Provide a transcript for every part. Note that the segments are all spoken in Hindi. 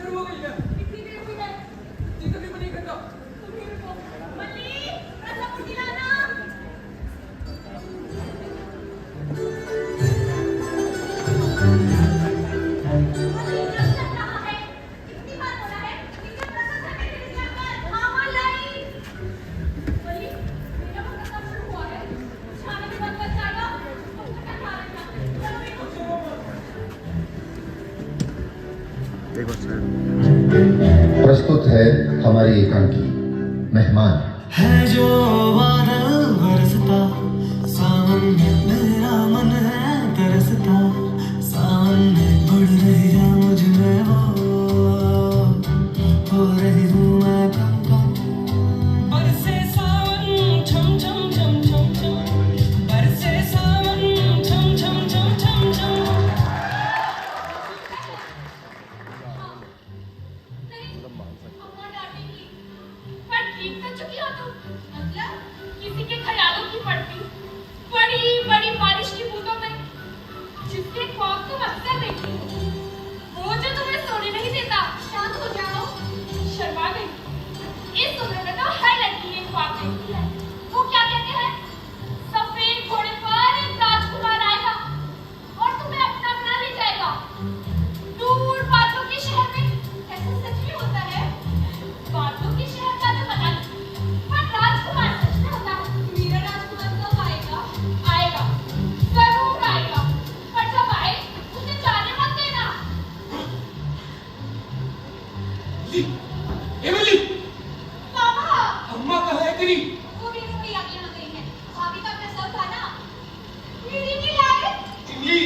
शुरू हो गई है। कितनी देर हुई है? जी तकरीबन 1 घंटा। तुम ही रुको। मल्ली, रसम उठी लाना। मल्ली, रस चल रहा है। कितनी बार बोला है? इसे रसम करने के लिए क्या कर? हाँ, हाँ, लाई। मल्ली, मेरा वक्त कब शुरू हुआ है? खाने के बाद बच जाएगा। तुम तो क्या खा रहे थे? चलो मेरे देखो सर, प्रस्तुत है हमारी एकांकी मेहमान है जो बादल बरसता सावन में मेरा मन है तरसता सावन में बढ़ रही है मुझ में वो हो रही हूँ मैं कम कम बरसे सावन छम छम छम छम छम बरसे सावन छम छम छम छम छम अम्मा डांटेंगी। पर ठीक कर चुकी हो तुम। मतलब किसी के ख्यालों की पड़ती बड़ी बड़ी बारिश की बूंदों में जिसके ख्वाब तुम अक्सर देखती हो, वो जो तुम्हें सोने नहीं देता। शांत हो जाओ। शर्मा गई। इस उम्र में तो हर लड़की ये ख्वाब देखती है। वो क्या कहते हैं? सफेद घोड़े पर एक राजकुमार आएगा और तुम्हें अपना बना ले जाएगा दूर बादलों के शहर में। ऐसा सच में होता है? बादलों के शहर का तो पता नहीं, पर राजकुमार सच में होता है। मेरा राजकुमार कब आएगा? आएगा, जरूर आएगा। पर जब आए उसे जाने मत देना। ली, एमिली, पापा, अम्मा कहाँ है तेरी? वो भी रोटी आगे यहाँ गई है। भाभी का प्रसव था ना। मेरी नहीं लाए। इमली,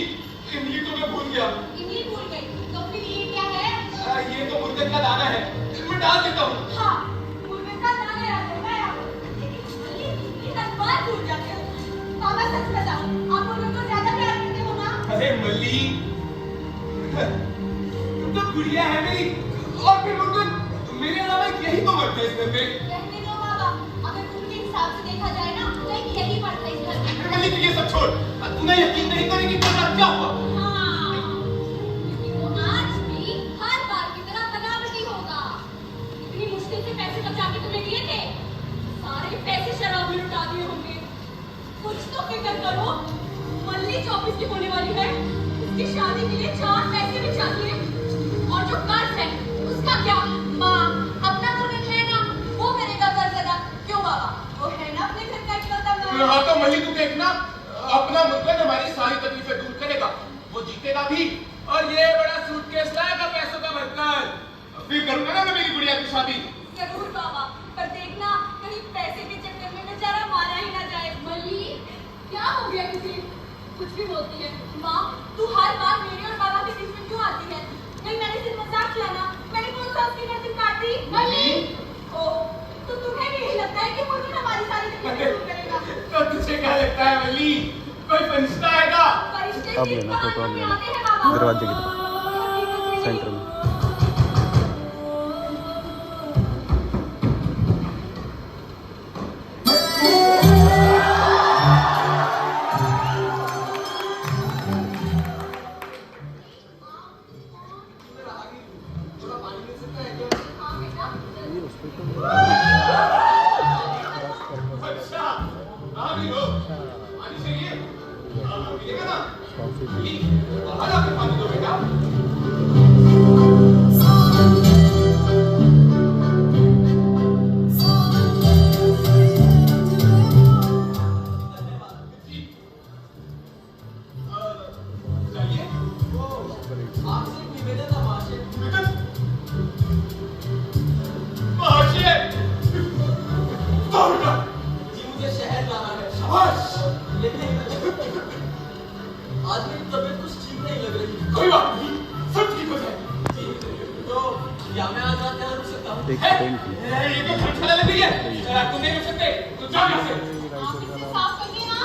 इमली तो मैं भूल गया। इमली भूल गई तो फिर ये क्या है? ये तो मुर्गे का दाना है, इसमें डाल देता हूँ। हाँ, मुर्गे का दाना याद है मैं आपको। लेकिन मल्ली, ये सब बात भूल जाते हो। पापा सच बताओ, आप मुर्गे को ज्यादा प्यार करते हो ना? अरे मल्ली, तुम तो गुड़िया है मेरी, और फिर मुर्गे मेरे अलावा यही तो मरते हैं इस घर में। रहने दो बाबा, अगर उनके हिसाब से देखा जाए ना तो एक यही पड़ता है इस घर में। मल्ली तू ये सब छोड़, तुम्हें यकीन नहीं करेगी तो क्या हुआ? हाँ, क्योंकि वो आज भी हर बार की तरह बनावटी होगा। इतनी मुश्किल से पैसे बचा के तुम्हें दिए थे, सारे पैसे शराब में लुटा दिए होंगे। कुछ तो फिक्र करो। मल्ली 24 की होने वाली है, उसकी शादी के लिए 4 पैसे भी चाहिए। और जो कर्ज है उसका क्या? माँ, अपना तो घर है ना, वो करेगा कर्ज अदा। क्यों बाबा, वो है ना अपने घर का इकलौता मर्द। हाँ तो मल्ली तू देखना, अपना मुर्गा हमारी सारी तकलीफें दूर करेगा, वो जीतेगा भी। और ये बड़ा सूटकेस लाएगा पैसों का भरकर, फिर करूंगा ना मैं मेरी गुड़िया की शादी। जरूर बाबा, पर देखना कहीं पैसे के चक्कर में बेचारा मारा ही ना जाए। मल्ली, क्या हो गया तुझे? कुछ भी बोलती है। माँ, तू हर बार मेरे और बाबा के बीच में क्यों आती है? नहीं, मैंने सिर्फ मजाक किया ना। मैंने कौन सा उसकी गर्दन काट दी? मल्ली, ओ, तो तुम्हें भी यही लगता है कि मुर्गा हमारी सारी तकलीफें दूर करेगा? तो तुझे क्या लगता है मल्ली, कोई फरिश्ता आएगा? फरिश्ते अब किस लेना, फोटो अब बहाने लेना। आते हैं बाबा? दरवाजे की तरफ, सेंटर में। हाँ बेटा, अच्छा, आ गई हो, पानी चाहिए? हाँ, मिलेगा ना? मल्ली, बाहर आके पानी दो बेटा। चाहिए? आपसे एक निवेदन है महाशय। महाशय, दौड़ना। जी मुझे शहर जाना है। शाबाश। लेकिन आज मेरी तबीयत कुछ ठीक नहीं लग रही। कोई बात नहीं, सब ठीक हो जाएगा। जी, तो क्या मैं आज रात यहाँ रुक सकता हूँ? एक है? सेकंड। ये तो खटखटा लग रही है। तुम नहीं रुक सकते, तो जाओ यहाँ से। आप इसे साफ करिए ना।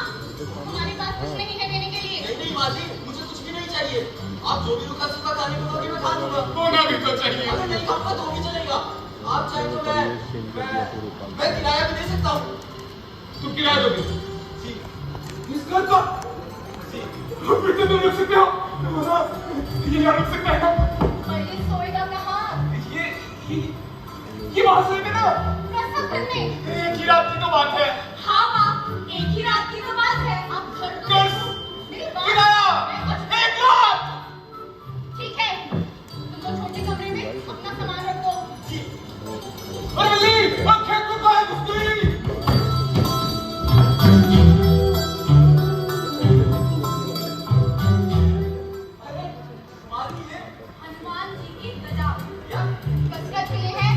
हमारे पास कुछ नहीं है देने के लिए। नहीं नहीं माँ जी, मुझे कुछ भी नहीं चाहिए। आप जो भी रुका सूखा खाने को दोगे मैं खा लूंगा। होना भी तो चाहिए। अगर नहीं खाऊंगा तो भी चलेगा। आप चाहे तो मैं किराया भी दे सकता हूँ। तुम किराया दोगे? जी इस घर का? जी फिर तो तुम रुक सकते हो। ये यहाँ रुक सकता है ना? पर ये सोएगा कहाँ? कि वहां सोएंगे ना? प्रसव करने। एक ही रात की तो बात है। हाँ माँ, एक ही रात की तो बात है। अब घर तो कर देखो। मेरी बात किराया मैं कुछ- एक लाख। ठीक है, तुम लोग छोटे कमरे में अपना सामान रखो। अरे मल्ली, अब खेत में कहाँ है घुसती? हनुमान जी की ध्वजा। कसरत के लिए है।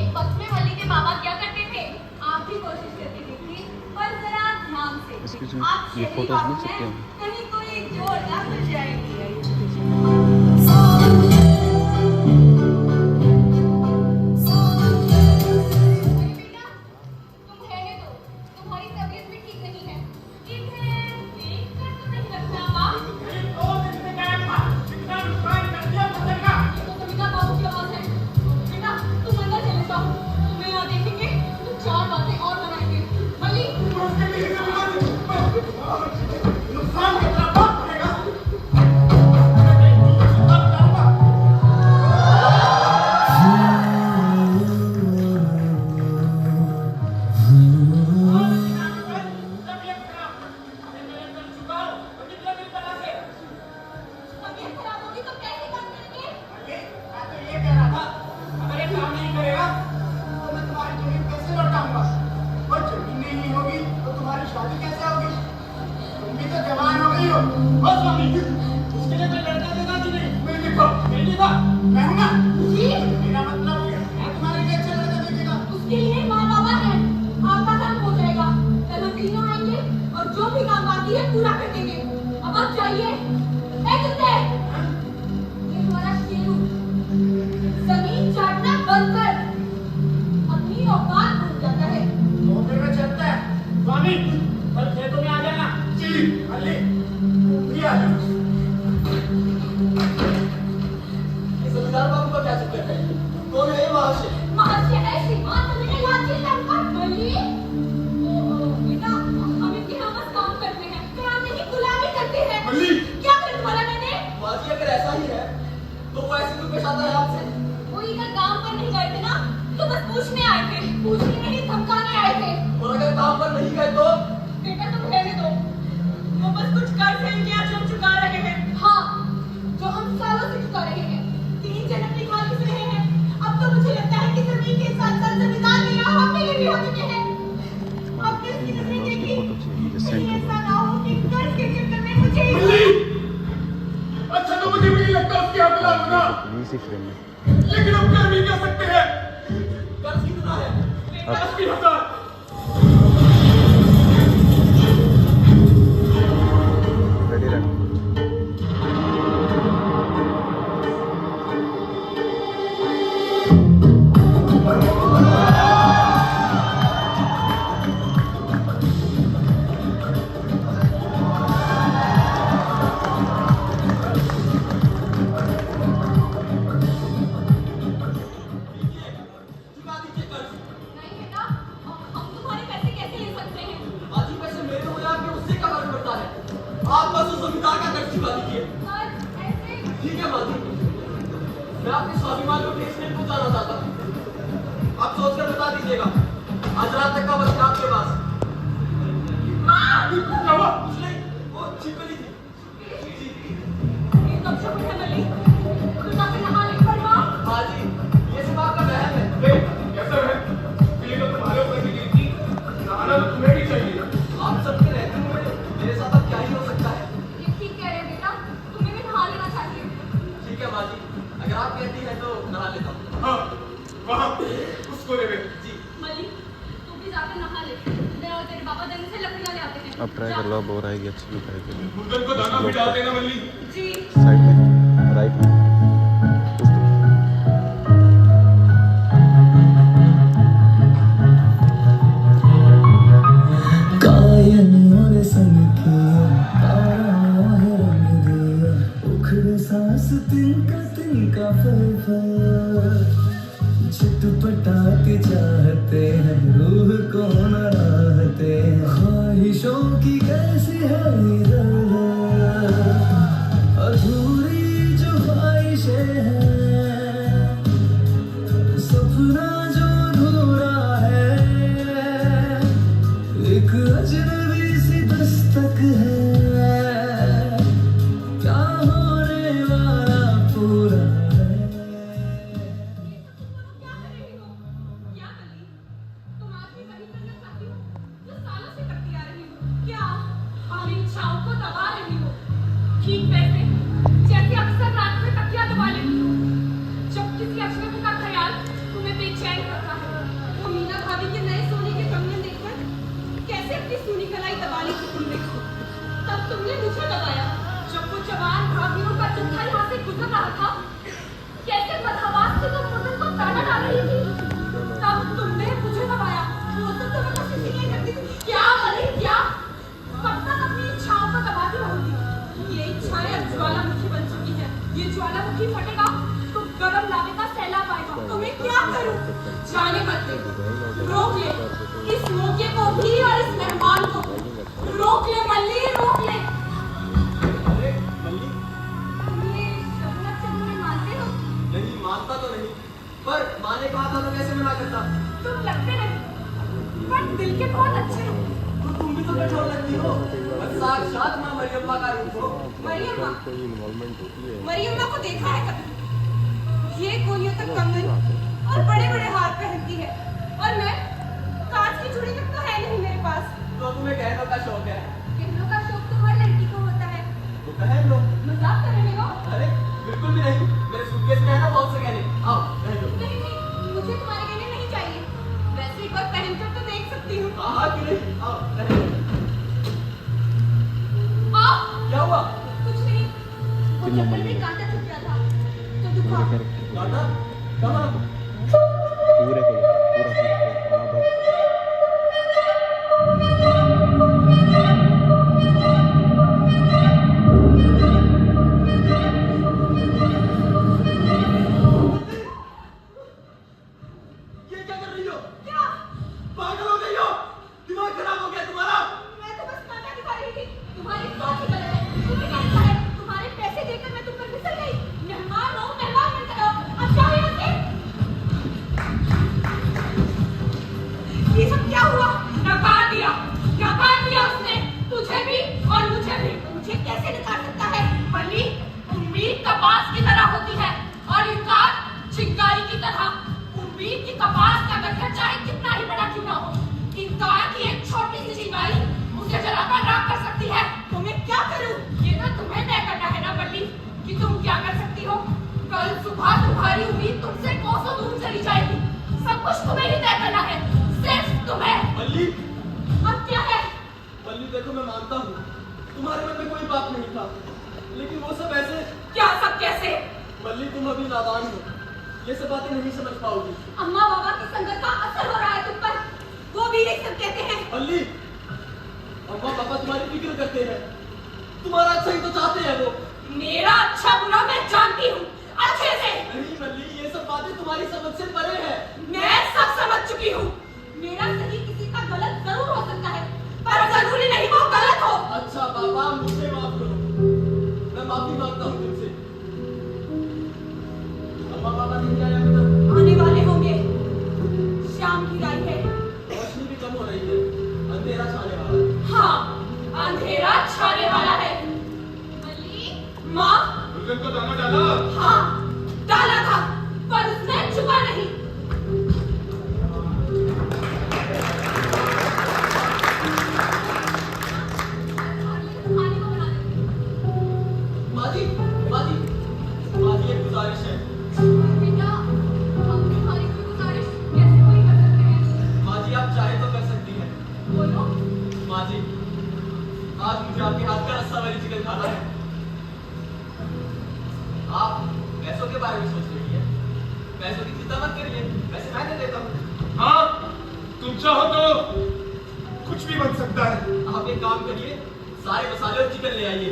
एक वक्त में वली के बाबा क्या करते थे? आप भी कोशिश करके देखिए, पर जरा ध्यान से। इसकी जो आप ये शहरी फोटोज बाबू मिल सकते हैं, हैं। कहीं कोई जोरदार मिल जाएगी। अरे बेटा, तुम रहने दो। तुम्हारी तबीयत भी ठीक नहीं है। इन्हें देखकर तो नहीं लगता माँ। ये तो कविता बाबू की आवाज है। बेटा, तुम अंदर चले जाओ। तुम्हें यहाँ देखेंगे तो चार बातें और बनाएंगे। मल्ली, नुकसान कितना बात पड़ेगा? तबीयत खराब होगी तो कैसे काम करेंगे? मैं तो ये कह रहा था, अगर ये काम नहीं करेगा तो मैं तुम्हारी जमीन कैसे लौटाऊंगा? और जमीन नहीं होगी तो तुम्हारी शादी कैसे होगी? तुम भी तो जवान हो गई हो। बस स्वामी, उसके लिए कोई लड़का देगा कि नहीं? मैं देखो, मैं देखा, मैं हूं ना। जी, मेरा मतलब मैं तुम्हारे लिए अच्छा लड़का देखेगा। उसके लिए माँ बाबा है। आपका काम हो जाएगा। कल हम तीनों आएंगे और जो भी काम बाकी है पूरा कर देंगे। अब आप जाइए। ए कुत्ते, ये हमारा शेरू जमीन चाटना बंद कर। अपनी औकात भूल जाता है। तो फिर मैं चलता है। स्वामी, कल खेतों में आ जाना। जी, अल्ले, तुम भी आ जाओ। इस जमींदार बाबू का क्या चक्कर है? कौन है ये महाशय? महाशय है श्रीमान, तुमने याद किया था हमको? मल्ली, बेटा, हम इनके यहाँ बस काम करते हैं। काम नहीं, गुलामी करते हैं। मल्ली! क्या कर तुम्हारा मैंने? माजी, अगर ऐसा ही है तो वो ऐसे क्यों पेश आता है आपसे? वो इधर काम पर नहीं गए थे ना, तो बस पूछने आए थे। पूछने नहीं, धमकाने आए थे। और अगर काम पर नहीं गए तो? बेटा तुम रहने दो। वो बस कुछ कर्ज है इनके, आज हम चुका रहे हैं। हाँ, जो हम सालों से चुका रहे हैं। 3 जन्म निकाल किस रहे हैं। अब तो मुझे लगता है कि जमीन के साथ साथ जमींदार के यहाँ हम भी भी हो चुके हैं। अब किस किसी ने देखी, कहीं ऐसा ना हो कि कर्ज के चक्कर में मुझे अच्छा, तो मुझे भी नहीं लगता उसके हाथ में होगा। इसी फ्रेम में लेकिन हम कर भी क्या सकते हैं? कर्ज कितना है? 80,000। रेडी रख। चुका दीजिए कर्ज। नहीं बेटा, हम तुम्हारे पैसे कैसे ले सकते हैं? माजी, पैसे मेरे हो या फिर उससे क्या फर्क पड़ता है? आप बस उस जमींदार का कर्ज चुका दीजिए। सर, ऐसे ठीक है माजी, मैं अपने स्वाभिमान को ठेस नहीं पहुंचाना चाहता। आप सोचकर बता दीजिएगा। आज रात तक का वक्त है आपके पास। क्या हुआ? कुछ नहीं, वो छिपकली थी। ये तो अच्छा है मल्ली। तू जाके नहा ले, परवा। माजी, ये सब आपका वहम है। कैसा है? ये तो तुम्हारे ऊपर की गिनती। नहाना तो तुम्हें भी चाहिए ना। आप सबके रहते हुए मेरे साथ अब क्या ही हो सकता है? ये ठीक कह रहे हैं बेटा, तुम्हें भी नहा लेना चाहिए। ठीक है माजी, अगर आप कहती हैं तो नहा लेता हूँ। हाँ, वहाँ उसको ले गए। जी। मल्ली, तू भी जाकर नहा ले। मैं और तेरे पापा जल्दी से लकड़ियाँ ले आते हैं। अब ट्राई कर लो, अब और आएगी अच्छी लुक आएगी। मुर्गन को दाना भी डाल देना मल्ली। जी। साइड में, राइट में, उस तरफ। कायनों संग के तारा है रंग दे उखड़ सांस तिनका फल चितपटाते चाहते हैं रूह को न राहते हैं ख्वाहिशों की कैसी है अधूरी जो ख्वाहिशें हैं सपना जो ठीक वैसे जैसे अक्सर रात में तकिया दबा लेती हो जब किसी अजनबी का ख्याल तुम्हें बेचैन करता है। वो मीना भाभी के नए सोने के कंगन देखकर कैसे अपनी सूनी कलाई दबा ली थी तुमने। तब तुमने मुझे दबाया। जब वो जवान भाभीियों का जत्था यहाँ से गुजर रहा था, कैसे बदहवास से तुम मुझे को ताना डाल रही थी, तब तुमने मुझे दबाया। वो सब तो मैं बस इसलिए करती थी। क्या बनी क्या? कब तक अपनी इच्छाओं को दबाती रहोगी? ये इच्छाएं अब ज्वालामुखी बन चुकी है। ये ज्वालामुखी फटेगा तो गरम लावे का सैलाब आएगा। तुम्हें क्या करूं? जाने मत दे। रोक ले इस मौके को भी और इस मेहमान को। रोक ले मल्ली, रोक ले। अरे मल्ली, ये शबनम से तुम्हें मानते हो? नहीं मानता तो नहीं, पर माँ ने कहा था तो कैसे मना करता। तुम लगते नहीं पर दिल के बहुत अच्छे हो। तो तुम भी तो कठोर लगती हो, बस साक्षात माँ मरियम्मा का रूप हो। मरियम्मा? कोई इन्वॉल्वमेंट होती है। मरियम्मा को देखा है कभी? ये कोलियों तक कंगन और बड़े बड़े हार पहनती है और मैं कांच की चूड़ी तक तो है नहीं मेरे पास। तो तुम्हें गहनों का शौक है, गहनों का शौक तो हर लड़की को होता है। तो पहन लो। मजाक कर रहे हो? अरे बिल्कुल भी नहीं, मेरे सूटकेस में है ना बहुत से गहने, आओ पहन लो। नहीं नहीं, मुझे तुम्हारे गहने नहीं चाहिए। वैसे एक बार पहनकर तो देख सकती हूँ। हाँ क्यों नहीं, आओ पहन लो। क्या हुआ? कुछ नहीं, वो चप्पल में कांटा छुप गया था तो दुखा। कांटा? कहाँ? पूरे को पूरा हाँ बस ये क्या कर रही हो? क्या? पागल हो गई हो? दिमाग खराब हो गया तुम्हारा? मैं तो बस कांटा दिखा रही थी। तुम्हारी बात ही गलत है। तुम्हें क्या लगता है तुम्हारे पैसे देकर मैं तुम पर फिसल गई? मेहमान हो, मेहमान बन कर आओ। अब जाओ यहाँ से। ये सब क्या हुआ? नकार दिया उसने, तुझे भी और मुझे भी। मुझे कैसे नकार सकता है? बल्ली उम्मीद कपास की तरह होती है और इनकार चिंगारी की तरह। उम्मीद की कपास का गठिया चाहे कितना ही बड़ा क्यों ना हो, इनकार की एक छोटी सी चिंगारी उसे जलाकर राख कर सकती है। तो मैं क्या करूं? ये तो तुम्हें तय करना है ना बल्ली कि तुम क्या कर सकती हो। कल सुबह तुम्हारी उम्मीद तुमसे कोसों दूर चली जाएगी। सब कुछ तुम्हें ही तय करना है, सिर्फ तुम्हें। मल्ली, अब क्या है? मल्ली देखो मैं मानता हूँ तुम्हारे मन में कोई पाप नहीं था, लेकिन वो सब ऐसे। क्या सब कैसे? मल्ली तुम अभी नादान हो, ये सब बातें नहीं समझ पाओगी। अम्मा बाबा की संगत का असर हो रहा है तुम पर। वो भी यही सब कहते हैं। मल्ली, अम्मा पापा तुम्हारी फिक्र करते हैं, तुम्हारा अच्छा ही तो चाहते हैं वो। मेरा अच्छा बुरा मैं जानती हूँ अच्छे से। नहीं मल्ली, ये सब बातें तुम्हारी समझ से परे है। मैं सब समझ चुकी हूँ। मेरा सही किसी का गलत जरूर हो सकता है, पर जरूरी नहीं वो गलत हो। अच्छा पापा मुझे माफ करो, मैं माफी मांगता हूँ तुमसे। अम्मा पापा नहीं जाया पता, आने वाले होंगे। शाम की रात है। रोशनी भी कम हो रही है, अंधेरा छाने वाला है। हाँ, अंधेरा छाने वाला है। मल्ली, माँ, दुल्हन को दाना डाला। हाँ डाला था पर उसने छुपा नहीं। खाने को बना दे। माजी, माजी, माजी एक गुजारिश है। बेटा, हम तुम्हारी कोई गुजारिश कैसे पूरी कर सकते हैं? माजी आप चाहे तो कर सकती हैं। बोलो। माजी, आज मुझे आपके हाथ का रस्सा वाली चिकन खाना है। आप पैसों के बारे में सोच रही है, पैसों की चिंता मत करिए, पैसे मैं दे देता हूँ। हाँ, तुम चाहो तो कुछ भी बन सकता है। आप एक काम करिए, सारे मसाले और चिकन ले आइए,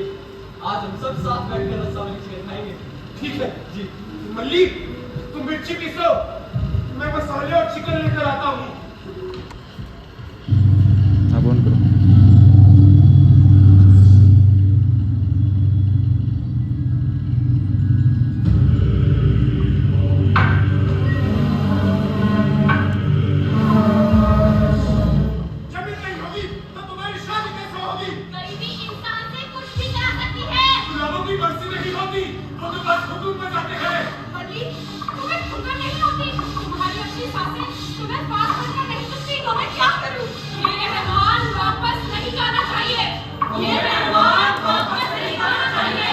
आज हम सब साथ बैठकर रस्सा वाली चिकन खाएंगे। ठीक है जी। मल्ली, तुम मिर्ची पीसो, मैं मसाले और चिकन लेकर आता हूँ। अब ऑन करो। जब ही नहीं होगी तो तुम्हारी शादी कैसे होगी? गरीबी इंसान से कुछ भी करा सकती है। गुलामों की बरसी नहीं होती, वो तो बस हुकूम पर जाते हैं। बल्ली, तुम्हें खुदा नहीं होती। तुम्हारी अपनी सासें तुम्हें बात करकर नहीं सुनती। तो मैं क्या करूं? ये मेहमान वापस नहीं जाना चाहिए। ये मेहमान वापस नहीं जाना चाहिए।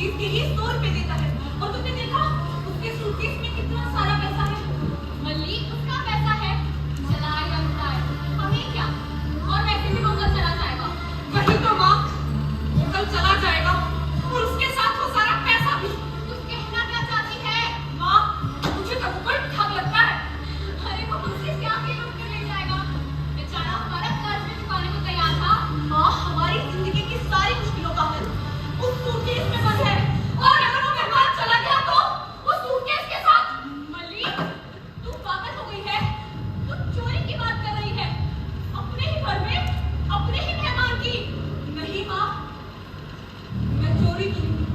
चीज के लिए 100 रुपए देता है और तुमने देखा उसके सूटकेस में कितना सारा पैसा है। मल्ली उसका पैसा है, चलाए या उठाए हमें क्या, और वैसे भी वो कल चला जाएगा। वही तो माँ, वो कल चला जाएगा और उसके साथ वो सारा पैसा भी। तुम कहना क्या चाहती है? माँ, मुझे तो बड़ा ठग लगता है। अरे वो मुझसे क्या के लूट कर ले जाएगा, बेचारा हमारा कर्ज भी चुकाने को तैयार था। माँ, हमारी जिंदगी की सारी मुश्किलों का हल उस सूटकेस में बंद है, और अगर वो मेहमान चला गया तो उस सूटकेस के साथ। मल्ली तू पागल हो गई है, तू चोरी की बात कर रही है, अपने ही घर में अपने ही मेहमान की। नहीं माँ, मैं चोरी की नहीं,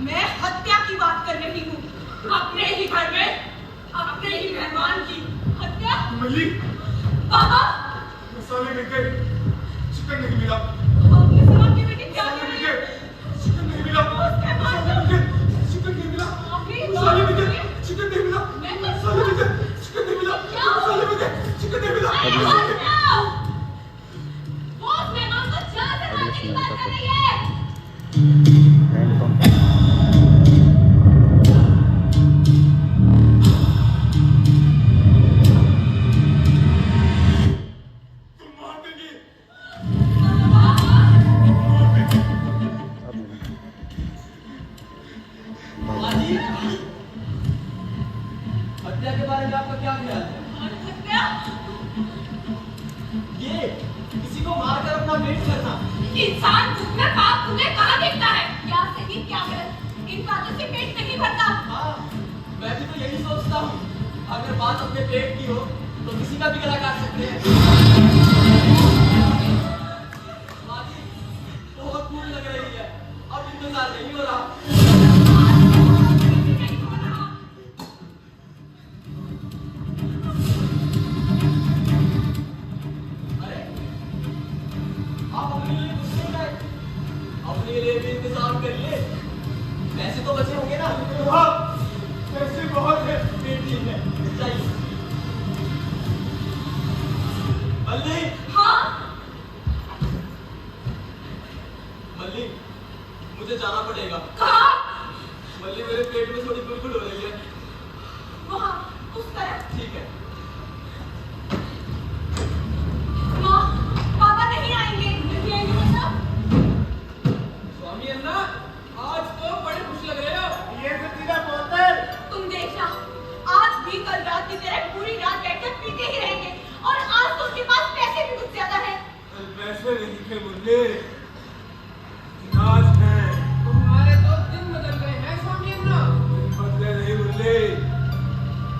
मैं हत्या की बात कर रही हूँ। अपने ही घर में अपने ही मेहमान की हत्या। मल्ली, पापा, मसाले मिल गए, चिकन नहीं मिला। आपने सवाल की बेटी क्या मसाले कर मिल रही गए, है? चिकन नहीं मिला। मसाले मिल गए, चिकन नहीं मिला। मसाले मिल गए, चिकन नहीं मिला। मसाले मिल गए, चिकन नहीं मिला। मसाले मिल गए, चिकन नहीं मिला। वो उस मेहमान को जान से मारने की बात कर रही है। हैंड पंप तुम मार देंगी। अब नहीं। बाजी, हत्या के बारे में आपका क्या ख्याल है? हत्या? ये किसी को मारकर अपना पेट करना। इंसान दुख में पाप तुम्हें कहाँ देखता है? क्या सही क्या गलत, इन बातों से पेट नहीं भरता। हाँ, मैं भी तो यही सोचता हूँ। अगर बात अपने पेट की हो तो किसी का भी गला काट सकते हैं। बाजी, बहुत भूख लग रही है, अब इंतजार नहीं हो रहा। अरे, आप अपने लिए कुछ नहीं खाए, अपने लिए भी इंतजाम करिए। पैसे तो बचे होंगे ना? हाँ, पैसे बहुत है। ठीक है, जाइए। मल्ली, हाँ, मल्ली, मुझे जाना पड़ेगा। कहाँ? मल्ली, मेरे पेट में थोड़ी गुड़गुड़ हो रही है। वहाँ, उस तरफ। ठीक है। माँ, पापा नहीं आएंगे। नहीं आएंगे मतलब? स्वामी अन्ना, आज तो बड़े खुश लग रहे हो। ये तो तेरा बोतल। तुम देखना, आज भी कल रात की तरह पूरी रात बैठकर पीते ही रहेंगे, और आज तो उसके पास पैसे भी कुछ ज्यादा है। पैसे नहीं थे मुझे, नाच है। तुम्हारे तो दिन बदल गए हैं स्वामी अन्ना। बदले नहीं मुझे,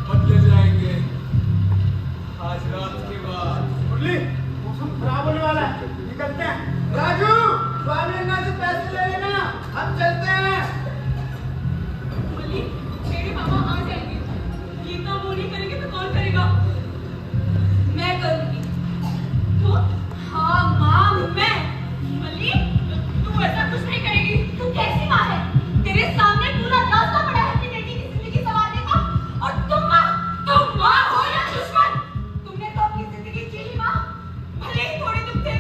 बदले जाएंगे आज रात के बाद। मुरली, मौसम खराब होने वाला है, निकलते हैं। राजू, स्वामी अन्ना से पैसे ले लेना, हम चलते हैं। मल्ली, मेरे पापा आ जाएंगे। गीता वो नहीं करेंगे तो कौन करेगा? मैं करूंगी। तो हाँ माँ, मैं। मल्ली, तू ऐसा कुछ नहीं करेगी। तू कैसी माँ है? तेरे सामने पूरा रास्ता पड़ा है अपनी बेटी की जिंदगी संवारने का, और तुम माँ हो या दुश्मन? तुमने तो अपनी जिंदगी जी ली माँ। भले ही थोड़े दुख थे,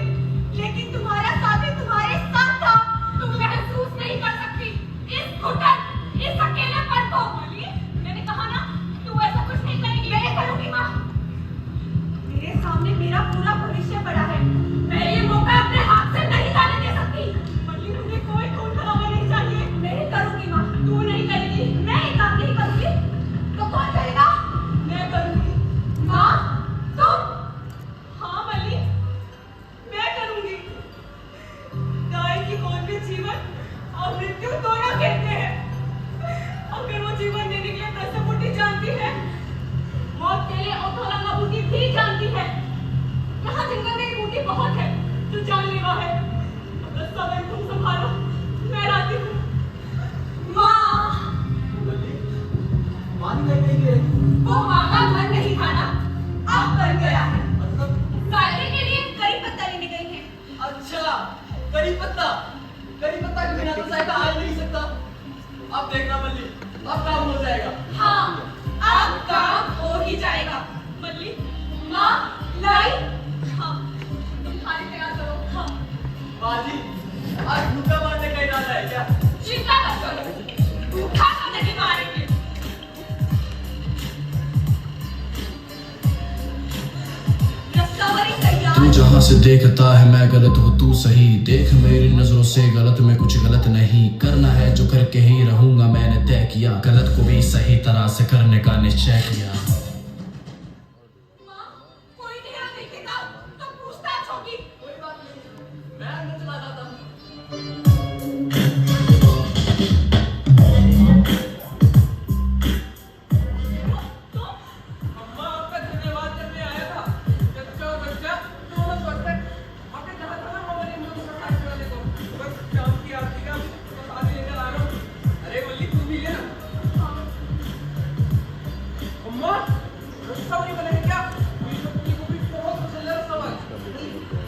लेकिन तुम्हारा साथी तुम्हारे साथ था। तुम महसूस नहीं कर सकती इस घुटन, इस अकेलेपन को। मल्ली, मैंने कहा ना, तू ऐसा कुछ नहीं करेगी। मैं करूंगी माँ। मेरे सामने मेरा पूरा भविष्य पड़ा है, मैं ये मौका अपने हाथ से नहीं जाने दे सकती। मल्ली, मुझे कोई खून खराबा नहीं चाहिए। मैं करूंगी माँ। तू नहीं करेगी, मैं ये काम नहीं करूंगी तो कौन करेगा? मैं करूंगी माँ। तुम? हाँ मल्ली, मैं करूंगी। गाय की गोद में जीवन और मृत्यु दोनों कहते हैं। अगर वो जीवन देने के लिए प्रसव बूटी जानती है, मौत के लिए औथोलंगा बूटी भी जानती है। यहाँ जंगल में एक बूटी बहुत है जो जानलेवा है। अगर समय तुम संभालो, मैं राती हूँ। माँ, मल्ली, मान गए नहीं गए? वो माँ का मन नहीं था ना, अब बन गया है। मतलब? गायत्री के लिए करी पत्ता लेने गई है। अच्छा, करी पत्ता के बिना तो साइकिल आ ही नहीं सकता। अब देखना मल्ली, अब काम हो जाएगा। हाँ, अब काम हो ही जाएगा। मल्ली, माँ, लाई। हाँ, तुम खाने तैयार करो। हाँ। बाजी, आज भूखा मारने का इरादा है। है क्या? चिंता मत करो, भूखा तो नहीं मारेंगे। रस्तावरी तैयार। तू जहाँ से देखता है मैं गलत हूँ तू सही, देख मेरी नजरों से गलत में कुछ गलत नहीं, करना है जो करके ही रहूंगा मैंने तय किया, गलत को भी सही तरह से करने का निश्चय किया। माँ, कोई नहीं आ देखेगा तो पूछताछ होगी। कोई बात नहीं, मैं अंदर चला जाता हूँ। अम्मा आपका धन्यवाद करने आया था। चच्चा और बच्चा दोनों स्वस्थ हैं। आपने कहा था ना हमारे मुंह में खाने वाले को, बस शाम की आरती का प्रसाद लेकर आ रहा हूँ। अरे वल्ली तू भी ले ना। अम्मा रस्तावरी बने हैं क्या? मेरी पत्नी को भी बहुत पसंद है रस्तावरी।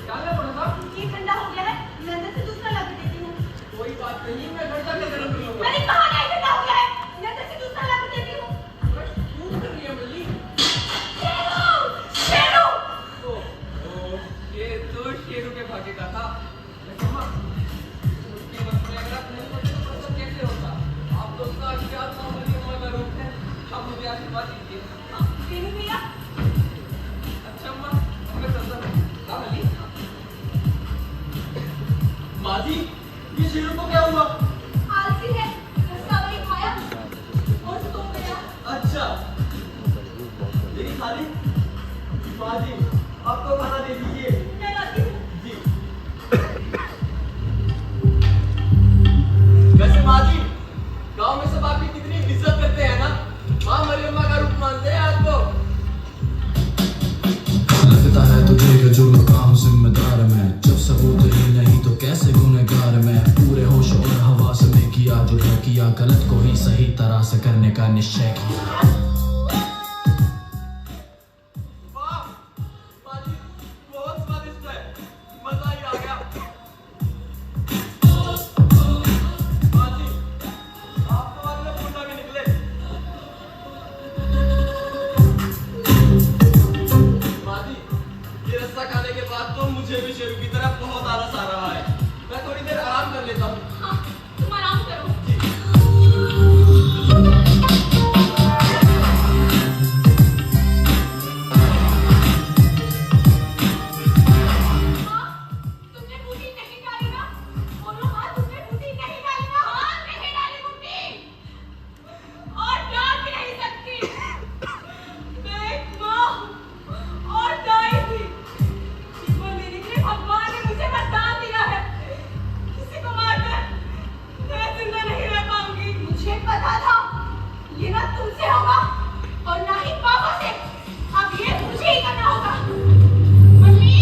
क्या मैं बोला था? ये ठंडा हो गया है, मैं अंदर से दूसरा ला के देती हूँ। कोई बात नहीं, मैं घर जाकर गरम कर लूंगा। मैंने कहा नहीं ठंडा हो गया है, मैं अंदर से दूसरा ला के देती हूँ। बस क्यों कर रही है वल्ली? शेरू, शेरू। ये तो शेरों के भाग्य का था। लेकिन अम्मा, उसके मन में अगर आप नहीं होते तो पता कैसे होता? आप तो उसका अज्ञात मामूली अम्मा का रूप है। आप मुझे आशीर्वाद दीजिए। शेरू भैया, अच्छा अम्मा, अब मैं चलता हूँ। हाँ वल्ली। माँ जी, ये शेरों को क्या हुआ? आलसी है, रस्तावरी खाया और सो गया। अच्छा, यही खाली? माँ जी, आपको खाना दे दीजिए। मैं लाती हूँ। जी। वैसे माँ जी, गांव में सब आपकी कितनी इज्जत करते हैं ना? माँ मरियम्मा का रूप मानते हैं आपको। लगता है तुझे कि जुर्म का हूँ जिम्मेदार मैं, जब सबूत ही नहीं तो कैसे गुनहगार मैं, पूरे होश और हवास में किया जो तय किया, गलत को ही सही तरह से करने का निश्चय किया। वाह, माँ जी, बहुत स्वादिष्ट है। मजा ही आ गया। माँ जी, आप तो बाद में पूजा भी निकले। माँ जी, ये रस्सा खाने के बाद तो मुझे भी शेरू की तरह बहुत आलस आ रहा है। मैं थोड़ी देर आराम कर लेता हूँ। हाँ, तुम आराम करो। माँ, तुमने बूटी नहीं डाली ना? बोलो माँ, तुमने बूटी नहीं डाली ना? हाँ, नहीं डाली बूटी। और डाल भी नहीं सकती। मैं एक माँ और दाई थी। जीवन देने के लिए भगवान ने मुझे वरदान दिया है। किसी को मारकर मैं जिंदा नहीं रह पाऊंगी। मुझे पता था ये ना तुमसे होगा और ना ही पापा से। अब ये मुझे ही करना होगा। मम्मी,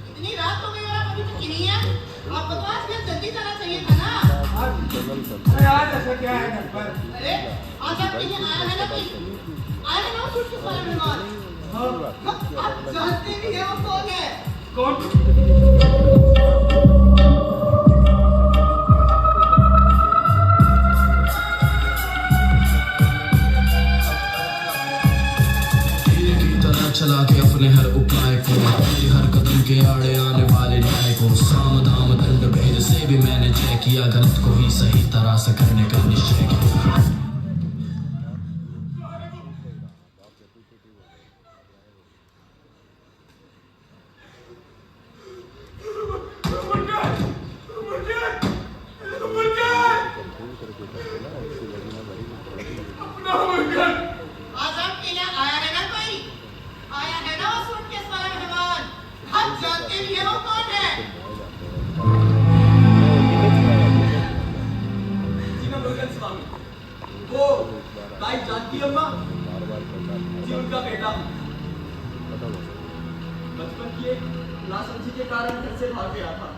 इतनी रात हो गई और आप अभी तक की नहीं है? आपको तो आज फिर जल्दी जाना चाहिए था ना। अरे आज ऐसा क्या है घर पर? अरे आज आपके लिए आया है ना कोई? आया है ना वो सूटकेस वाला मेहमान? आप जानते भी हैं वो कौन है? कौन? तीर की तरह चला के अपने हर उपाय को, मेरी हर कदम के आड़े आने वाले न्याय को, साम दाम दंड भेद से भी मैंने तय किया, गलत को ही सही तरह से करने का निश्चय किया। आज आपके लिए आया है ना कोई? आया है ना वो सूटकेस वाला मेहमान? आप जानते भी हैं वो कौन है? जी मैं मुरुगन स्वामी। वो दाई जानकी अम्मा जी, उनका बेटा। बचपन की एक नासमझी के कारण घर से भाग गया था,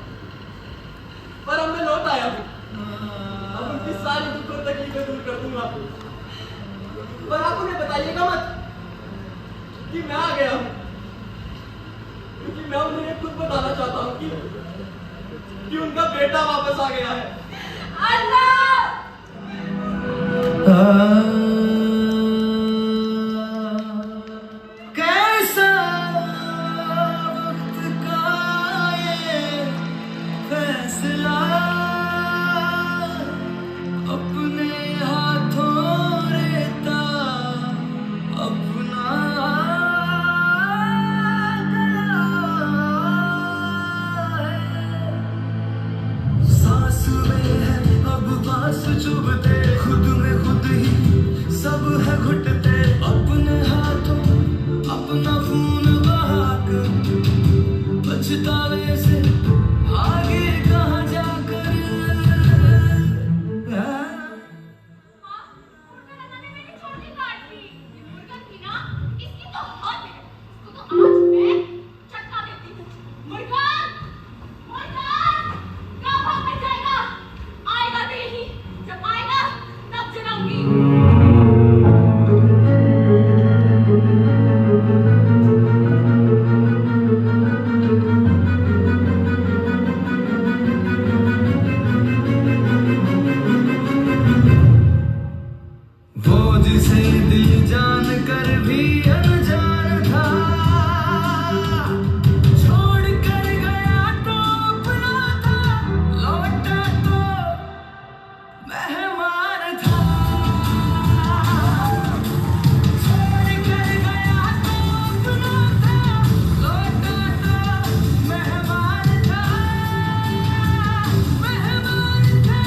पर अब मैं लौट आया हूँ। अब उनकी सारी दुख और तकलीफें दूर कर दूंगा। पर आप उन्हें बताइएगा मत कि मैं आ गया हूँ, क्योंकि मैं उन्हें ये खुद बताना चाहता हूँ कि उनका बेटा वापस आ गया है। अल्लाह! कैसा वक्त का ये पछतावे से आगे कहाँ जाकर हाँ, मुर्गा लगाने मैंने छोटी काट दी। ये मुर्गा थी ना, इसकी तो हद है। इसको तो आज मैं चटका देती हूँ। मुर्गा, मुर्गा, कब भाग में जाएगा? आएगा तो यही। जब आएगा, तब जलाऊंगी। वो जिसे दिल जान कर भी अनजान था, छोड़ कर गया तो अपना था, लौटा तो मेहमान था। छोड़ कर गया तो अपना था, लौटा तो मेहमान था, मेहमान था।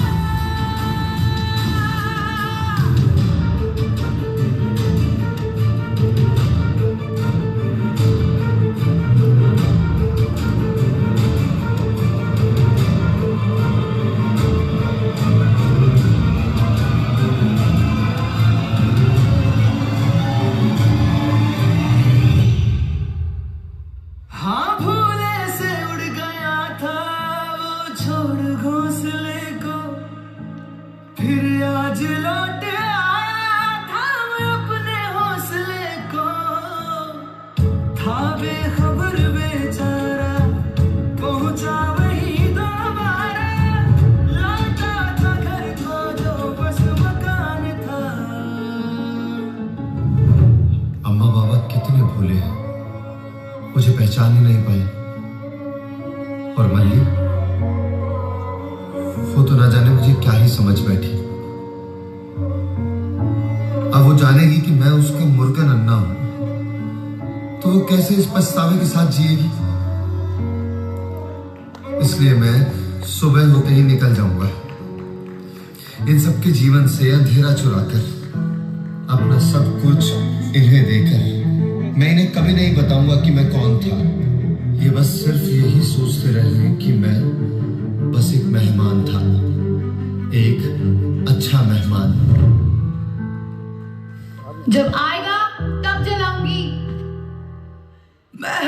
हाँ, भूले से उड़ गया था वो छोड़ घोंसले को, फिर आज लौट आया था मैं अपने हौसले को। था बेखबर बेचारा, पहुंचा वही दोबारा, लौटा था घर को जो बस मकान था। अम्मा बाबा कितने भूले हैं, मुझे पहचान ही नहीं पाए। और मल्ली, वो तो ना जाने मुझे क्या ही समझ बैठी। अब वो जानेगी कि मैं उसका मुर्गा नन्ना हूं, तो वो कैसे इस पछतावे के साथ जिएगी। इसलिए मैं सुबह होते ही निकल जाऊंगा, इन सबके जीवन से अंधेरा चुराकर, अपना सब कुछ इन्हें देकर। मैं इन्हें कभी नहीं बताऊंगा कि मैं कौन था। ये बस सिर्फ यही सोचते रहे कि मैं बस एक मेहमान था, एक अच्छा मेहमान। जब आएगा, तब जलाऊंगी। मैं